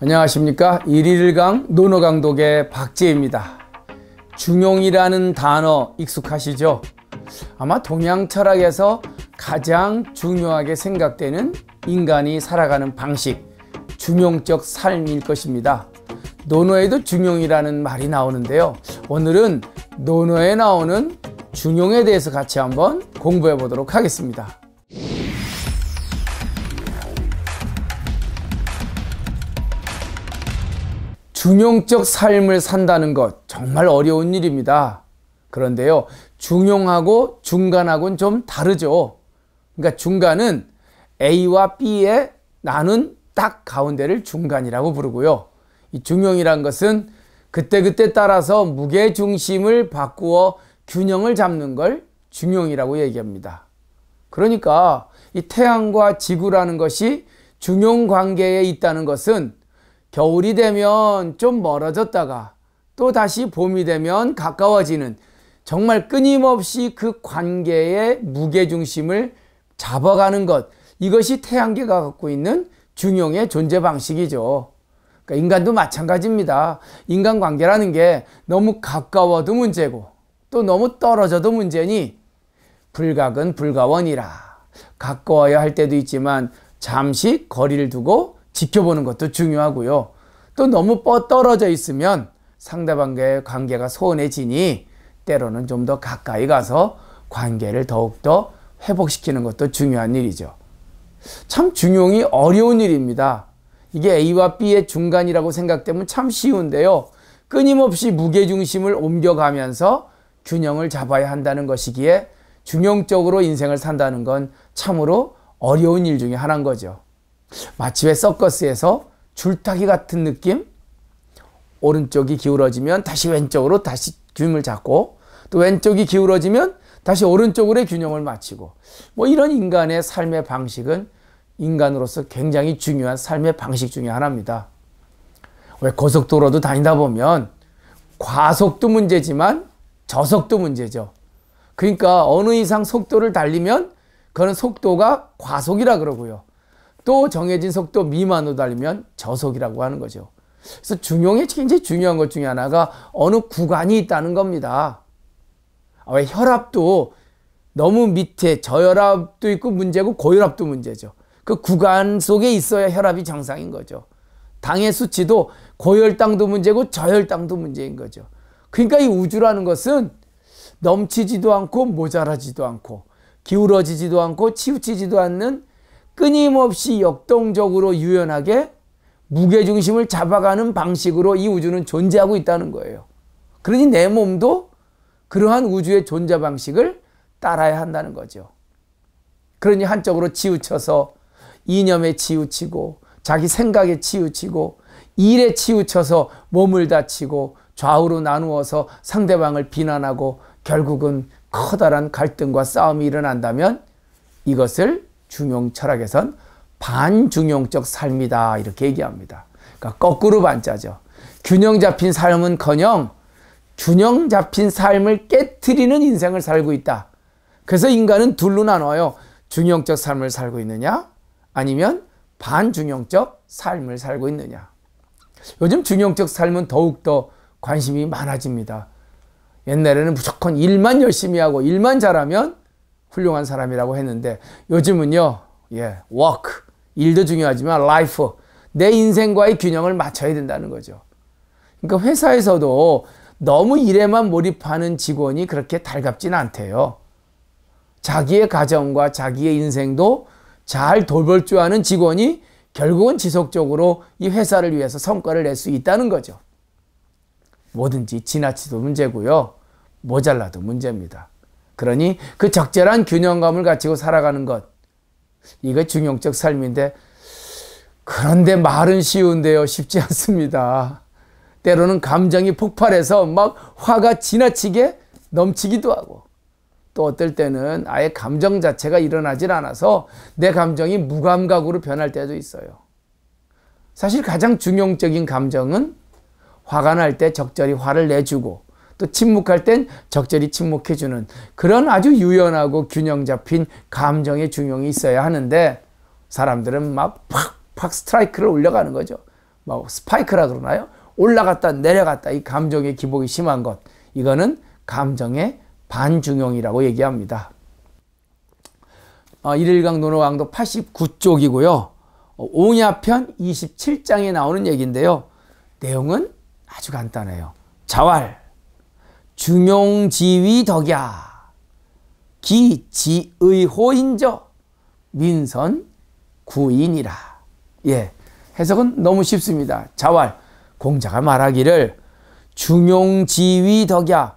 안녕하십니까. 1.1강 논어강독의 박재입니다. 중용이라는 단어 익숙하시죠? 아마 동양 철학에서 가장 중요하게 생각되는 인간이 살아가는 방식, 중용적 삶일 것입니다. 논어에도 중용이라는 말이 나오는데요. 오늘은 논어에 나오는 중용에 대해서 같이 한번 공부해 보도록 하겠습니다. 중용적 삶을 산다는 것 정말 어려운 일입니다. 그런데요, 중용하고 중간하고는 좀 다르죠. 그러니까 중간은 A와 B에 나눈 딱 가운데를 중간이라고 부르고요. 이 중용이란 것은 그때그때 따라서 무게중심을 바꾸어 균형을 잡는 걸 중용이라고 얘기합니다. 그러니까 이 태양과 지구라는 것이 중용 관계에 있다는 것은 겨울이 되면 좀 멀어졌다가 또 다시 봄이 되면 가까워지는, 정말 끊임없이 그 관계의 무게중심을 잡아가는 것, 이것이 태양계가 갖고 있는 중용의 존재 방식이죠. 그러니까 인간도 마찬가지입니다. 인간관계라는 게 너무 가까워도 문제고 또 너무 떨어져도 문제니 불각은 불가원이라. 가까워야 할 때도 있지만 잠시 거리를 두고 지켜보는 것도 중요하고요. 또 너무 떨어져 있으면 상대방과의 관계가 소원해지니 때로는 좀 더 가까이 가서 관계를 더욱더 회복시키는 것도 중요한 일이죠. 참 중용이 어려운 일입니다. 이게 A와 B의 중간이라고 생각되면 참 쉬운데요. 끊임없이 무게중심을 옮겨가면서 균형을 잡아야 한다는 것이기에 중용적으로 인생을 산다는 건 참으로 어려운 일 중에 하나인 거죠. 마치 왜 서커스에서 줄타기 같은 느낌? 오른쪽이 기울어지면 다시 왼쪽으로 다시 균을 잡고, 또 왼쪽이 기울어지면 다시 오른쪽으로 균형을 맞추고, 이런 인간의 삶의 방식은 인간으로서 굉장히 중요한 삶의 방식 중에 하나입니다. 왜 고속도로도 다니다 보면 과속도 문제지만 저속도 문제죠. 그러니까 어느 이상 속도를 달리면 그건 속도가 과속이라 그러고요. 또 정해진 속도 미만으로 달리면 저속이라고 하는 거죠. 그래서 중용이 굉장히 중요한 것 중에 하나가 어느 구간이 있다는 겁니다. 왜 혈압도 너무 밑에 저혈압도 있고 문제고 고혈압도 문제죠. 그 구간 속에 있어야 혈압이 정상인 거죠. 당의 수치도 고혈당도 문제고 저혈당도 문제인 거죠. 그러니까 이 우주라는 것은 넘치지도 않고 모자라지도 않고 기울어지지도 않고 치우치지도 않는, 끊임없이 역동적으로 유연하게 무게중심을 잡아가는 방식으로 이 우주는 존재하고 있다는 거예요. 그러니 내 몸도 그러한 우주의 존재 방식을 따라야 한다는 거죠. 그러니 한쪽으로 치우쳐서 이념에 치우치고 자기 생각에 치우치고 일에 치우쳐서 몸을 다치고 좌우로 나누어서 상대방을 비난하고 결국은 커다란 갈등과 싸움이 일어난다면 이것을 중용 철학에선 반중용적 삶이다, 이렇게 얘기합니다. 그러니까 거꾸로 반자죠. 균형 잡힌 삶은커녕 균형 잡힌 삶을 깨트리는 인생을 살고 있다. 그래서 인간은 둘로 나눠요. 중용적 삶을 살고 있느냐, 아니면 반중용적 삶을 살고 있느냐. 요즘 중용적 삶은 더욱더 관심이 많아집니다. 옛날에는 무조건 일만 열심히 하고 일만 잘하면 훌륭한 사람이라고 했는데 요즘은요, work, 일도 중요하지만 life, 내 인생과의 균형을 맞춰야 된다는 거죠. 그러니까 회사에서도 너무 일에만 몰입하는 직원이 그렇게 달갑진 않대요. 자기의 가정과 자기의 인생도 잘 돌볼 줄 아는 직원이 결국은 지속적으로 이 회사를 위해서 성과를 낼 수 있다는 거죠. 뭐든지 지나치도 문제고요, 모자라도 문제입니다. 그러니 그 적절한 균형감을 가지고 살아가는 것, 이거 중용적 삶인데, 그런데 말은 쉬운데요, 쉽지 않습니다. 때로는 감정이 폭발해서 막 화가 지나치게 넘치기도 하고, 또 어떨 때는 아예 감정 자체가 일어나질 않아서 내 감정이 무감각으로 변할 때도 있어요. 사실 가장 중용적인 감정은 화가 날 때 적절히 화를 내주고, 또 침묵할 땐 적절히 침묵해주는 그런 아주 유연하고 균형 잡힌 감정의 중용이 있어야 하는데, 사람들은 막 팍팍 스트라이크를 올려가는 거죠. 뭐 스파이크라 그러나요? 올라갔다 내려갔다 이 감정의 기복이 심한 것. 이거는 감정의 반중용이라고 얘기합니다. 일일강 논어강도 89쪽이고요. 옹야편 27장에 나오는 얘기인데요. 내용은 아주 간단해요. 자왈 중용지위덕야 기지의호인저 민선 구인이라. 예, 해석은 너무 쉽습니다. 자왈 공자가 말하기를 중용지위덕야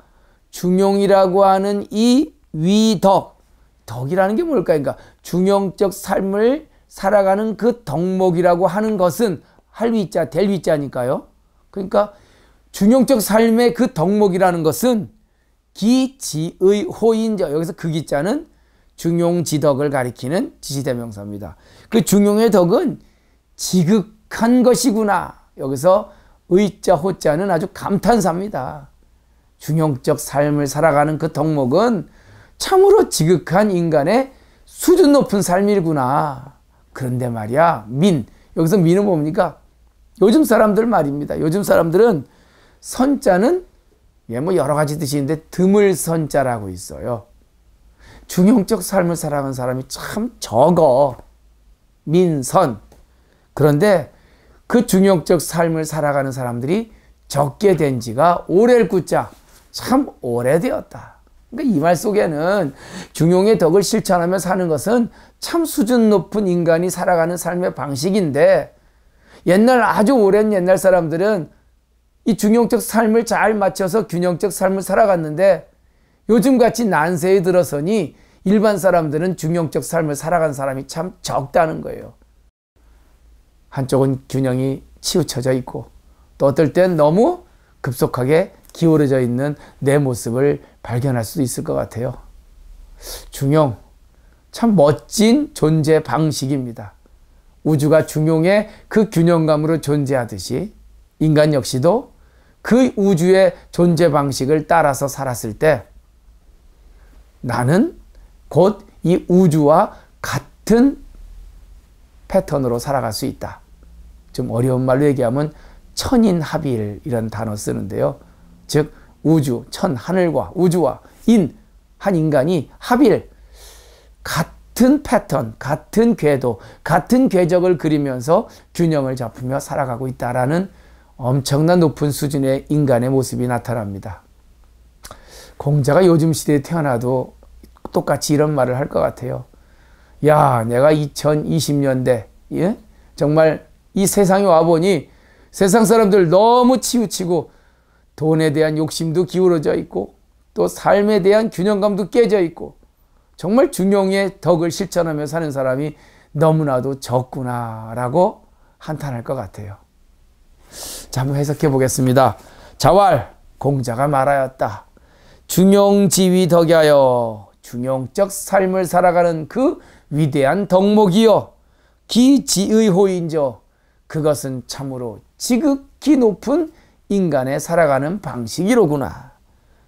중용이라고 하는 이 위덕 덕이라는 게 뭘까요? 그러니까 중용적 삶을 살아가는 그 덕목이라고 하는 것은 할 위자 될 위자니까요. 그러니까 중용적 삶의 그 덕목이라는 것은 기지의 호인저 여기서 그 기자는 중용지덕을 가리키는 지시대명사입니다. 그 중용의 덕은 지극한 것이구나. 여기서 의자 호자는 아주 감탄사입니다. 중용적 삶을 살아가는 그 덕목은 참으로 지극한 인간의 수준 높은 삶이구나. 그런데 말이야 여기서 민은 뭡니까? 요즘 사람들 말입니다. 요즘 사람들은 선자는 뭐 여러 가지 뜻이 있는데 드물 선자라고 있어요. 중용적 삶을 살아가는 사람이 참 적어. 민선. 그런데 그 중용적 삶을 살아가는 사람들이 적게 된 지가 오래일 구자 참 오래되었다. 그러니까 이 말 속에는 중용의 덕을 실천하며 사는 것은 참 수준 높은 인간이 살아가는 삶의 방식인데 아주 오랜 옛날 사람들은 이 중용적 삶을 잘 맞춰서 균형적 삶을 살아갔는데 요즘같이 난세에 들어서니 일반 사람들은 중용적 삶을 살아간 사람이 참 적다는 거예요. 한쪽은 균형이 치우쳐져 있고 또 어떨 땐 너무 급속하게 기울어져 있는 내 모습을 발견할 수도 있을 것 같아요. 중용, 참 멋진 존재 방식입니다. 우주가 중용의 그 균형감으로 존재하듯이 인간 역시도 그 우주의 존재 방식을 따라서 살았을 때 나는 곧 이 우주와 같은 패턴으로 살아갈 수 있다. 좀 어려운 말로 얘기하면 천인합일 이런 단어 쓰는데요. 즉 우주, 천, 하늘과 우주와 한 인간이 합일 같은 패턴, 같은 궤도, 같은 궤적을 그리면서 균형을 잡으며 살아가고 있다라는 엄청난 높은 수준의 인간의 모습이 나타납니다. 공자가 요즘 시대에 태어나도 똑같이 이런 말을 할 것 같아요. 야, 내가 2020년대 정말 이 세상에 와보니 세상 사람들 너무 치우치고 돈에 대한 욕심도 기울어져 있고 또 삶에 대한 균형감도 깨져 있고 정말 중용의 덕을 실천하며 사는 사람이 너무나도 적구나라고 한탄할 것 같아요. 자, 한번 해석해 보겠습니다. 자왈, 공자가 말하였다. 중용지위덕야여, 중용적 삶을 살아가는 그 위대한 덕목이여, 기지의호인저, 그것은 참으로 지극히 높은 인간의 살아가는 방식이로구나.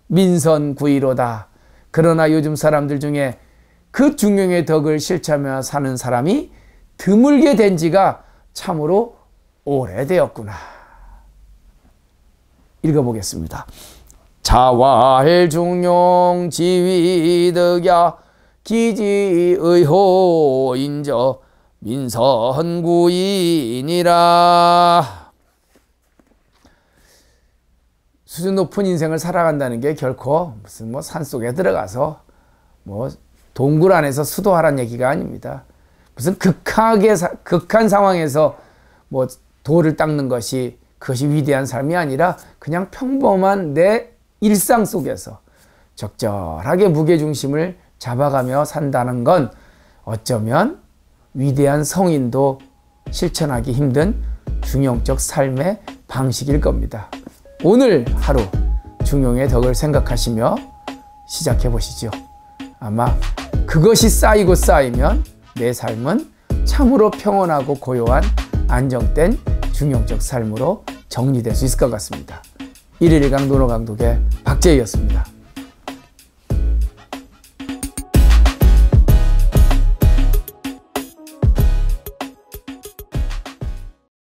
민선구이로다. 그러나 요즘 사람들 중에 그 중용의 덕을 실천하며 사는 사람이 드물게 된 지가 참으로 오래되었구나. 읽어보겠습니다. 자왈 중용 지위덕야 기지의호인저 민선구인이라. 수준 높은 인생을 살아간다는 게 결코 무슨 산속에 들어가서 동굴 안에서 수도하라는 얘기가 아닙니다. 무슨 극한 상황에서 돌을 닦는 것이 그것이 위대한 삶이 아니라 그냥 평범한 내 일상 속에서 적절하게 무게중심을 잡아가며 산다는 건 어쩌면 위대한 성인도 실천하기 힘든 중용적 삶의 방식일 겁니다. 오늘 하루 중용의 덕을 생각하시며 시작해 보시죠. 아마 그것이 쌓이고 쌓이면 내 삶은 참으로 평온하고 고요한 안정된 중용적 삶으로 정리될 수 있을 것 같습니다. 1일1강 논어강독의 박재희였습니다.